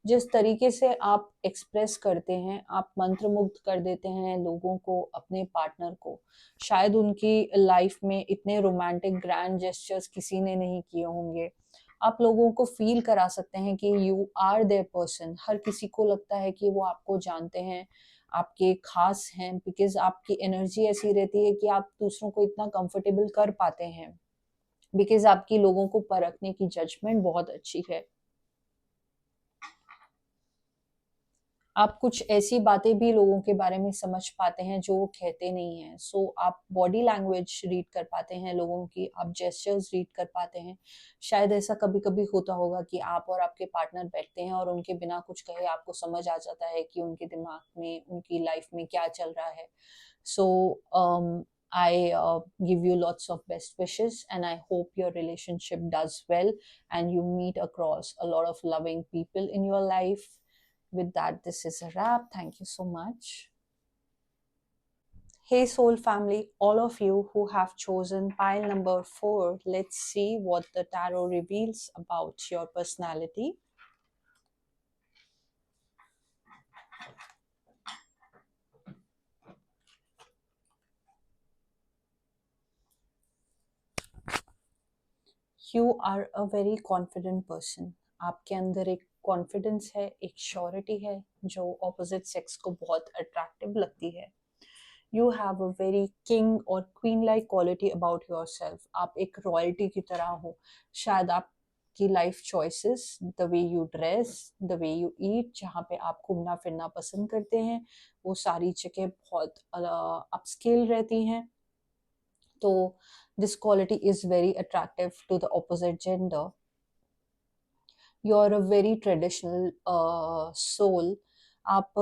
S1: जिस तरीके से आप एक्सप्रेस करते हैं, आप मंत्रमुग्ध कर देते हैं लोगों को, अपने पार्टनर को. शायद उनकी लाइफ में इतने रोमांटिक ग्रैंड जेस्चर्स किसी ने नहीं किए होंगे. आप लोगों को फील करा सकते हैं कि यू आर देयर पर्सन. हर किसी को लगता है कि वो आपको जानते हैं, आपके खास हैं, बिकॉज आपकी एनर्जी ऐसी रहती है कि आप दूसरों को इतना कंफर्टेबल कर पाते हैं, बिकॉज आपकी लोगों को परखने की जजमेंट बहुत अच्छी है. आप कुछ ऐसी बातें भी लोगों के बारे में समझ पाते हैं जो वो कहते नहीं हैं। सो आप बॉडी लैंग्वेज रीड कर पाते हैं लोगों की, आप जेस्चर्स रीड कर पाते हैं। शायद ऐसा कभी-कभी होता होगा कि आप और आपके पार्टनर बैठते हैं और उनके बिना कुछ कहे आपको समझ आ जाता है कि उनके दिमाग में, उनकी लाइफ में क्या चल रहा है। सो I give you lots of best wishes, and I hope your relationship does well and you meet across a lot of loving people in your life. With that, this is a wrap. Thank you so much. Hey, soul family, all of you who have chosen pile number 4, let's see what the tarot reveals about your personality. You are a very confident person. आपके अंदर एक confidence है, एक surety है जो opposite sex को बहुत attractive लगती है. You have a very king और queen like quality about yourself. आप एक रॉयल्टी की तरह हो. शायद आपकी life choices, the way you dress, the way you eat, जहाँ पे आप घूमना फिरना पसंद करते हैं, वो सारी जगह बहुत अपस्केल रहती हैं. तो this quality is very attractive to the opposite gender. You're a very traditional soul. आप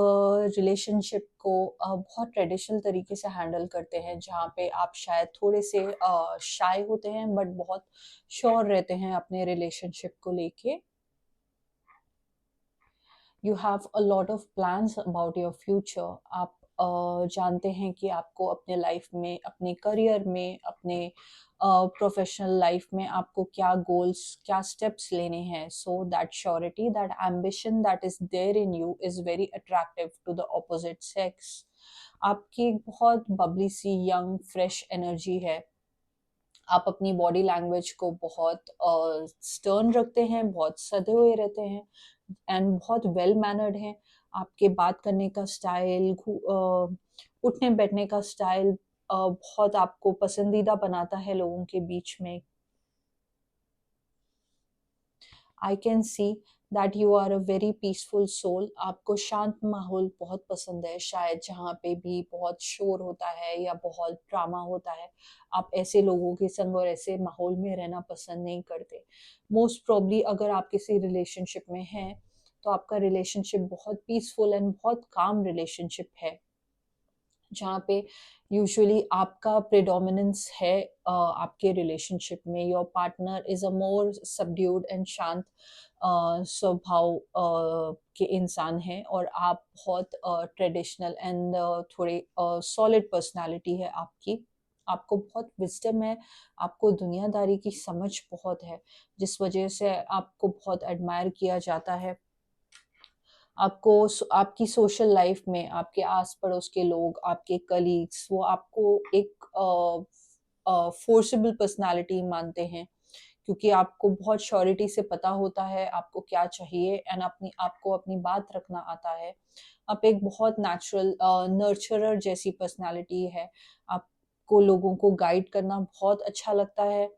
S1: रिलेशनशिप को बहुत ट्रेडिशनल तरीके से हैंडल करते हैं, जहाँ पे आप शायद थोड़े से शाय होते हैं बट बहुत श्योर रहते हैं अपने रिलेशनशिप को लेके. You have a lot of plans about your future. आप जानते हैं कि आपको अपने लाइफ में, अपने करियर में, अपने प्रोफेशनल लाइफ में आपको क्या गोल्स, क्या स्टेप्स लेने हैं. So that surety, that ambition that is there in you is very attractive to the opposite sex. आपकी एक बहुत बबली सी यंग फ्रेश एनर्जी है. आप अपनी बॉडी लैंग्वेज को बहुत स्टर्न रखते हैं, बहुत सधे हुए रहते हैं एंड बहुत वेल मैनर्ड हैं. आपके बात करने का स्टाइल, उठने बैठने का स्टाइल बहुत आपको पसंदीदा बनाता है लोगों के बीच में. I can see that you are a very peaceful soul. आपको शांत माहौल बहुत पसंद है. शायद जहाँ पे भी बहुत शोर होता है या बहुत ड्रामा होता है, आप ऐसे लोगों के संग और ऐसे माहौल में रहना पसंद नहीं करते. मोस्ट प्रॉब्ली अगर आप किसी रिलेशनशिप में हैं तो आपका रिलेशनशिप बहुत पीसफुल एंड बहुत काम रिलेशनशिप है, जहाँ पे यूजुअली आपका प्रेडोमिनेंस है आपके रिलेशनशिप में. Your partner is a more subdued and शांत स्वभाव के इंसान हैं और आप बहुत ट्रेडिशनल एंड थोड़े सॉलिड पर्सनालिटी है आपकी. आपको बहुत विजडम है, आपको दुनियादारी की समझ बहुत है, जिस वजह से आपको बहुत एडमायर किया जाता है. आपको आपकी सोशल लाइफ में आपके आस पड़ोस के लोग, आपके कलीग्स, वो आपको एक फोर्सेबल पर्सनालिटी मानते हैं, क्योंकि आपको बहुत श्योरिटी से पता होता है आपको क्या चाहिए एंड आपको अपनी बात रखना आता है. आप एक बहुत नेचुरल नर्चरर जैसी पर्सनालिटी है. आपको लोगों को गाइड करना बहुत अच्छा लगता है.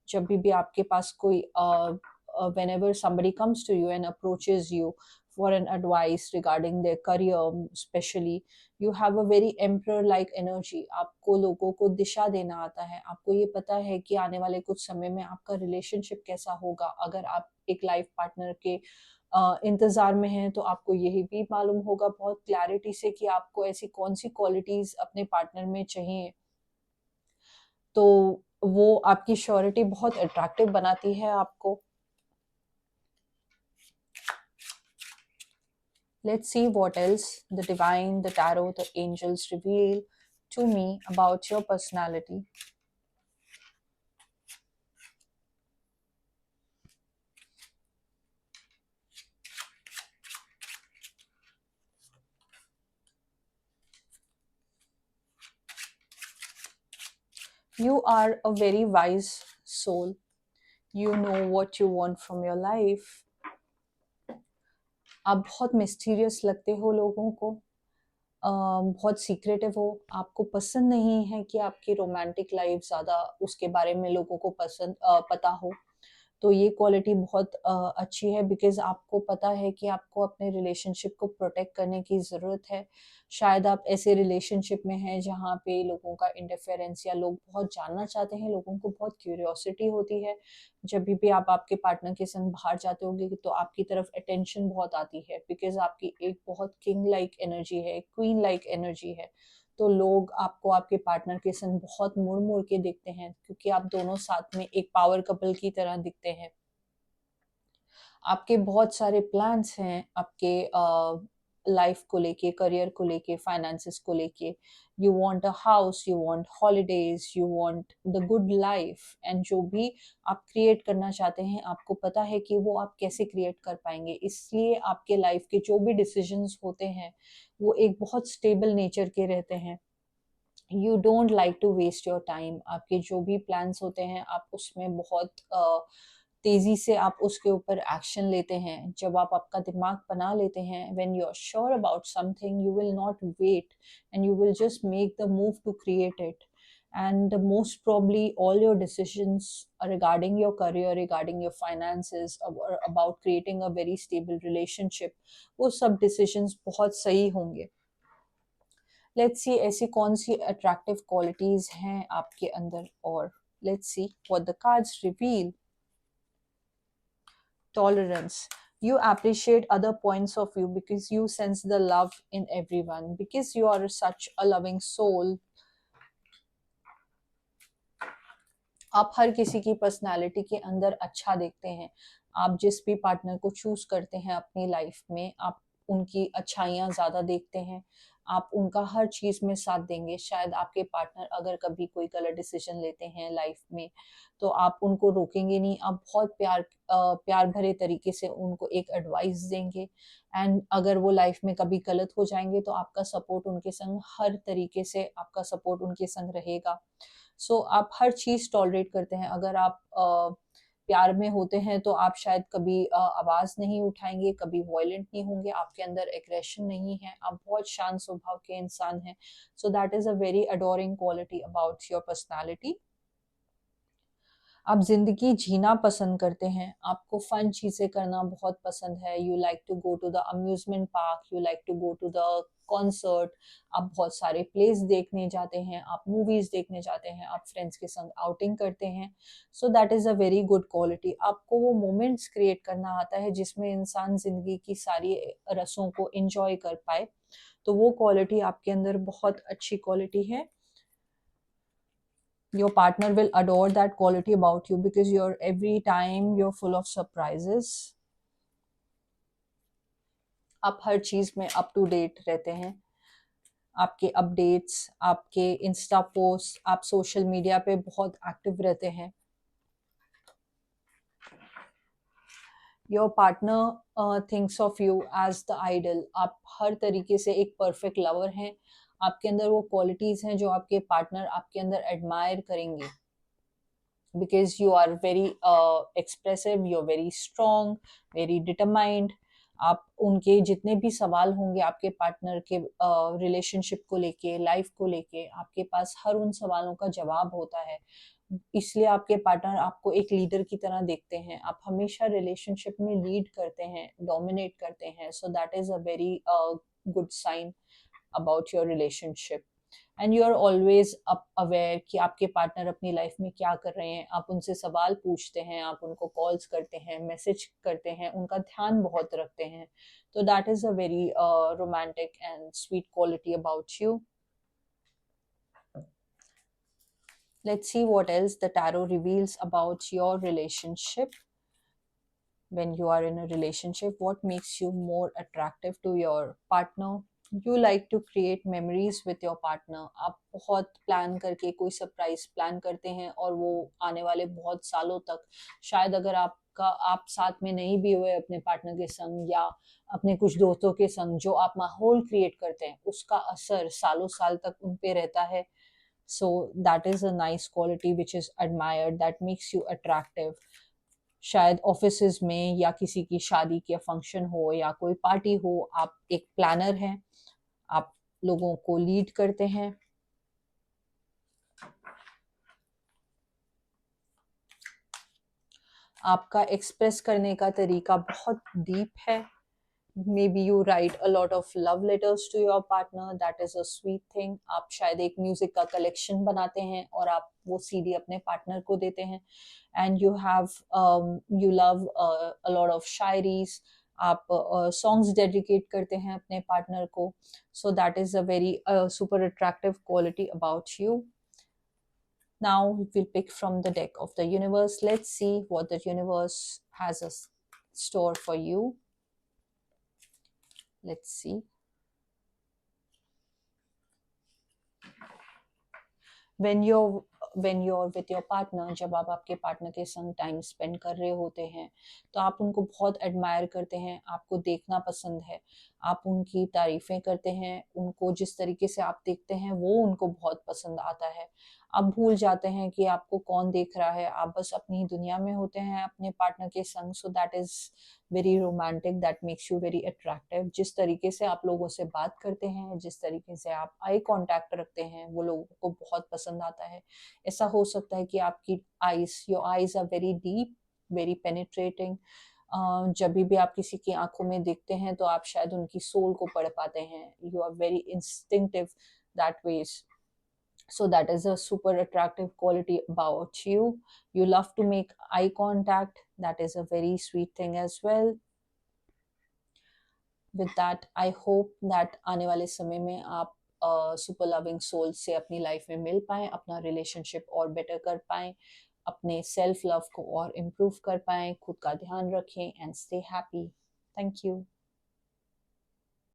S1: जब भी आपके पास कोई whenever somebody comes to you and approaches you for an advice regarding their career especially, you have a very emperor like energy. आपको लोगों को दिशा देना आता है. आपको ये पता है कि आने वाले कुछ समय में आपका रिलेशनशिप कैसा होगा. अगर आप एक लाइफ पार्टनर के इंतजार में हैं तो आपको यही भी मालूम होगा बहुत क्लैरिटी से कि आपको ऐसी कौन सी क्वालिटीज अपने पार्टनर में चाहिए. तो वो आपकी श्योरिटी बहुत अट्रैक्टिव बनाती है आपको. Let's see what else the divine, the tarot, the angels reveal to me about your personality. You are a very wise soul. You know what you want from your life. आप बहुत mysterious लगते हो लोगों को, बहुत secretive हो. आपको पसंद नहीं है कि आपकी रोमांटिक लाइफ ज़्यादा उसके बारे में लोगों को पता हो. तो ये क्वालिटी बहुत अच्छी है, बिकॉज आपको पता है कि आपको अपने रिलेशनशिप को प्रोटेक्ट करने की ज़रूरत है। शायद आप ऐसे रिलेशनशिप में हैं जहाँ पे लोगों का इंटरफेरेंस, या लोग बहुत जानना चाहते हैं, लोगों को बहुत क्यूरियोसिटी होती है। जब भी आप आपके पार्टनर के संग बाहर जाते होंगे तो आपकी तरफ अटेंशन बहुत आती है, बिकॉज आपकी एक बहुत किंग लाइक एनर्जी है, क्वीन लाइक एनर्जी है। तो लोग आपको आपके पार्टनर के संग बहुत मुड़ मुड़ के देखते हैं, क्योंकि आप दोनों साथ में एक पावर कपल की तरह दिखते हैं। आपके बहुत सारे प्लान्स हैं आपके लाइफ को लेके, करियर को लेके, फाइनेंसेस को लेके। You want a house, you want holidays, you want the good life, and जो भी आप क्रिएट करना चाहते हैं आपको पता है कि वो आप कैसे क्रिएट कर पाएंगे। इसलिए आपके लाइफ के जो भी डिसीजंस होते हैं वो एक बहुत स्टेबल नेचर के रहते हैं। You don't like to waste your time. आपके जो भी प्लान्स होते हैं आप उसमें बहुत तेजी से आप उसके ऊपर एक्शन लेते हैं। जब आप आपका दिमाग बना लेते हैं, when you are sure about something, you will not wait and you will just make the move to create it. And most probably all your decisions regarding your career, regarding your finances, or about creating a very stable relationship, वो सब decisions बहुत सही होंगे। Let's see ऐसी कौन सी attractive qualities हैं आपके अंदर, और let's see what the cards reveal. Tolerance. You appreciate other points of view because you sense the love in everyone, because you are such a loving soul. आप हर किसी की personality के अंदर अच्छा देखते हैं। आप जिस भी पार्टनर को चूज करते हैं अपनी लाइफ में, आप उनकी अच्छाइयाँ ज़्यादा देखते हैं। आप उनका हर चीज़ में साथ देंगे। शायद आपके पार्टनर अगर कभी कोई गलत डिसीजन लेते हैं लाइफ में तो आप उनको रोकेंगे नहीं, आप बहुत प्यार भरे तरीके से उनको एक एडवाइस देंगे। एंड अगर वो लाइफ में कभी गलत हो जाएंगे तो आपका सपोर्ट उनके संग, हर तरीके से आपका सपोर्ट उनके संग रहेगा। सो आप हर चीज़ टॉलरेट करते हैं। अगर आप प्यार में होते हैं तो आप शायद कभी आवाज़ नहीं उठाएंगे, कभी वॉयलेंट नहीं होंगे, आपके अंदर एग्रेशन नहीं है, आप बहुत शांत स्वभाव के इंसान हैं। So that is a very adoring quality about your personality. आप जिंदगी जीना पसंद करते हैं, आपको फन चीजें करना बहुत पसंद है। You like to go to the amusement park, you like to go to the concert. आप बहुत सारे प्लेस देखने जाते हैं, आप मूवीज देखने जाते हैं, आप फ्रेंड्स के संग आउटिंग करते हैं। So that is a very good quality. आपको वो मोमेंट्स क्रिएट करना आता है जिसमें इंसान जिंदगी की सारी रसों को इंजॉय कर पाए। तो वो क्वालिटी आपके अंदर बहुत अच्छी क्वालिटी है। Your partner will adore that quality about you because you're every time you're full of surprises. आप हर चीज में अप टू डेट रहते हैं। आपके अपडेट्स, आपके इंस्टा पोस्ट, आप सोशल मीडिया पे बहुत एक्टिव रहते हैं। Your partner thinks of you as the ideal. आप हर तरीके से एक परफेक्ट लवर हैं। आपके अंदर वो क्वालिटीज हैं जो आपके पार्टनर आपके अंदर एडमायर करेंगे, because you are very expressive, you're very strong, very determined. आप उनके जितने भी सवाल होंगे आपके पार्टनर के रिलेशनशिप को लेके, लाइफ को लेके, आपके पास हर उन सवालों का जवाब होता है। इसलिए आपके पार्टनर आपको एक लीडर की तरह देखते हैं। आप हमेशा रिलेशनशिप में लीड करते हैं, डोमिनेट करते हैं। So that is a very good sign about your relationship. And you are always aware कि आपके पार्टनर अपनी लाइफ में क्या कर रहे हैं। आप उनसे सवाल पूछते हैं, आप उनको कॉल्स करते हैं, मैसेज करते हैं, उनका ध्यान बहुत रखते हैं। तो that is a very romantic and sweet quality about you. Let's see what else the tarot reveals about your relationship. When you are in a relationship, what makes you more attractive to your partner? You like to create memories with your partner. आप बहुत plan करके कोई surprise plan करते हैं और वो आने वाले बहुत सालों तक, शायद अगर आप साथ में नहीं भी हुए अपने पार्टनर के संग या अपने कुछ दोस्तों के संग, जो आप माहौल क्रिएट करते हैं उसका असर सालों साल तक उन पे रहता है। सो that is a nice quality which is admired, that makes you attractive. शायद ऑफिस में या किसी की शादी के फंक्शन हो या कोई पार्टी हो, आप एक प्लानर हैं, आप लोगों को लीड करते हैं। आपका एक्सप्रेस करने का तरीका बहुत डीप है. Maybe you write a lot of love letters to your partner. That is a sweet thing. आप शायद एक म्यूजिक का कलेक्शन बनाते हैं और आप वो सीडी अपने पार्टनर को देते हैं. And you love a lot of shayaris. आप सॉन्ग्स डेडिकेट करते हैं अपने पार्टनर को. So that is a very super attractive quality about you. Now we'll pick from the deck of the universe. Let's see what the universe has a store for you. Let's see. When you're with your partner, जब आप आपके partner के संग time spend कर रहे होते हैं तो आप उनको बहुत एडमायर करते हैं, आपको देखना पसंद है, आप उनकी तारीफें करते हैं, उनको जिस तरीके से आप देखते हैं वो उनको बहुत पसंद आता है. आप भूल जाते हैं कि आपको कौन देख रहा है, आप बस अपनी दुनिया में होते हैं अपने पार्टनर के संग. सो that is very romantic, that makes you very attractive. जिस तरीके से आप लोगों से बात करते हैं, जिस तरीके से आप आई कांटेक्ट रखते हैं, वो लोगों को बहुत पसंद आता है. ऐसा हो सकता है कि आपकी your eyes are very deep, very penetrating. जब भी आप किसी की आंखों में देखते हैं तो आप शायद उनकी सोल को पढ़ पाते हैं. You are very instinctive that ways. So that is a super attractive quality about you. You love to make eye contact. That is a very sweet thing as well. With that, I hope that आने वाले समय में आप super loving soul से अपनी life में मिल पाएं, अपना रिलेशनशिप और बेटर कर पाएं, अपने सेल्फ लव को और इम्प्रूव कर पाएं, खुद का ध्यान रखें and stay happy. Thank you.